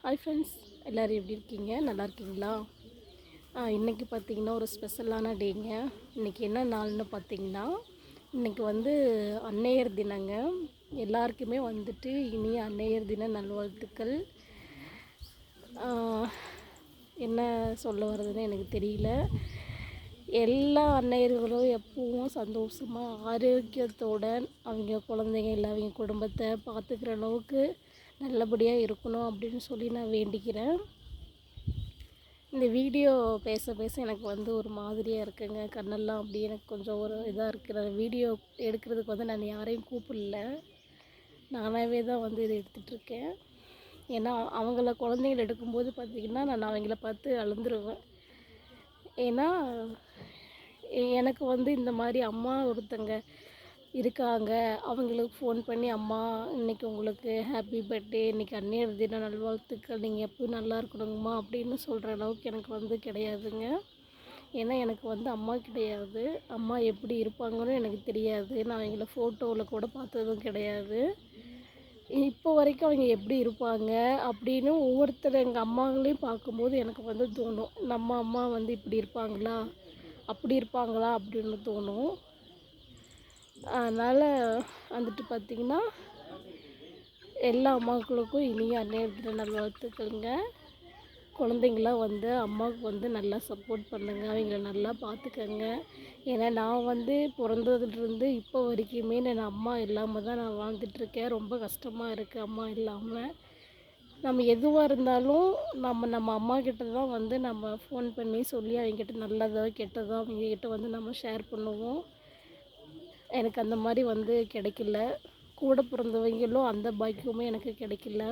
Hi friends, எல்லோரும் எப்படி இருக்கீங்க? நல்லா இருக்கீங்களா? இன்றைக்கி பார்த்திங்கன்னா ஒரு ஸ்பெஷலான டேங்க. இன்றைக்கி என்ன நாள்னு பார்த்திங்கன்னா, இன்றைக்கி வந்து அன்னையர் தினங்க. எல்லாருக்குமே வந்துட்டு இனிய அன்னையர் தின நல்வாழ்த்துக்கள். என்ன சொல்ல வர்றதுன்னு எனக்கு தெரியல. எல்லா அன்னையர்களும் எப்பவும் சந்தோஷமாக ஆரோக்கியத்தோட அவங்க குழந்தைங்க இல்லை அவங்க குடும்பத்தை பார்த்துக்கிற அளவுக்கு நல்லபடியாக இருக்கணும் அப்படின்னு சொல்லி நான் வேண்டிக்கிறேன். இந்த வீடியோ பேச பேச எனக்கு வந்து ஒரு மாதிரியாக இருக்குங்க. கண்ணெல்லாம் அப்படி எனக்கு கொஞ்சம் ஒரு இதாக இருக்குது. நான் வீடியோ எடுக்கிறதுக்கு வந்து நான் யாரையும் கூப்பிடல, நானாகவே தான் வந்து இதை எடுத்துகிட்ருக்கேன். ஏன்னா அவங்கள குழந்தைங்கள எடுக்கும்போது பார்த்திங்கன்னா நான் அவங்கள பார்த்து அழுந்துருவேன். ஏன்னா எனக்கு வந்து இந்த மாதிரி அம்மா ஒருத்தங்க இருக்காங்க. அவங்களுக்கு ஃபோன் பண்ணி, அம்மா இன்றைக்கி உங்களுக்கு ஹாப்பி பர்த்டே, இன்றைக்கி அன்னையர் தின நல்வாழ்த்துக்கள், நீங்கள் எப்பவும் நல்லா இருக்கணுங்கம்மா அப்படின்னு சொல்கிற அளவுக்கு எனக்கு வந்து கிடையாதுங்க. ஏன்னா எனக்கு வந்து அம்மா கிடையாது. அம்மா எப்படி இருப்பாங்கன்னு எனக்கு தெரியாது. நான் அவங்கள ஃபோட்டோவில் கூட பார்த்ததும் கிடையாது. இப்போ வரைக்கும் அவங்க எப்படி இருப்பாங்க அப்படின்னு ஒவ்வொருத்தர் எங்கள் அம்மாங்களையும் பார்க்கும்போது எனக்கு வந்து தோணும், நம்ம அம்மா வந்து இப்படி இருப்பாங்களா, அப்படி இருப்பாங்களா அப்படின்னு தோணும். அதனால் வந்துட்டு பார்த்திங்கன்னா எல்லா அம்மாக்களுக்கும் இனிய அன்னையர் தின நல்வாழ்த்துக்கள்ங்க. குழந்தைங்களாம் வந்து அம்மாவுக்கு வந்து நல்லா சப்போர்ட் பண்ணுங்க, அவங்கள நல்லா பார்த்துக்கங்க. ஏன்னா நான் வந்து பிறந்ததுலேருந்து இப்போ வரைக்குமே நான் அம்மா இல்லாமல் தான் நான் வாழ்ந்துட்டுருக்கேன். ரொம்ப கஷ்டமாக இருக்குது அம்மா இல்லாமல். நம்ம எதுவாக இருந்தாலும் நம்ம அம்மாக்கிட்ட தான் வந்து நம்ம ஃபோன் பண்ணி சொல்லி அவங்கக்கிட்ட நல்லதோ கெட்டதோ அவங்கக்கிட்ட வந்து நம்ம ஷேர் பண்ணுவோம். எனக்கு அந்த மாதிரி வந்து கிடைக்கல. கூட பிறந்தவங்களும் அந்த பாக்கியமே எனக்கு கிடைக்கல.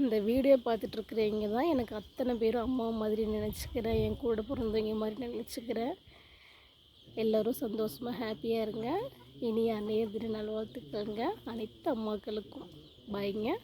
இந்த வீடியோ பார்த்துட்ருக்குறவங்க தான் எனக்கு அத்தனை பேரும் அம்மா மாதிரி நினச்சிக்கிறேன், என் கூட பிறந்தவங்க மாதிரி நினச்சிக்கிறேன். எல்லோரும் சந்தோஷமாக ஹாப்பியாக இருங்க. இனிய அன்னையர் தின நல்வாழ்த்துக்கள்ங்க அனைத்து அம்மாக்களுக்கும். பாய்ங்க.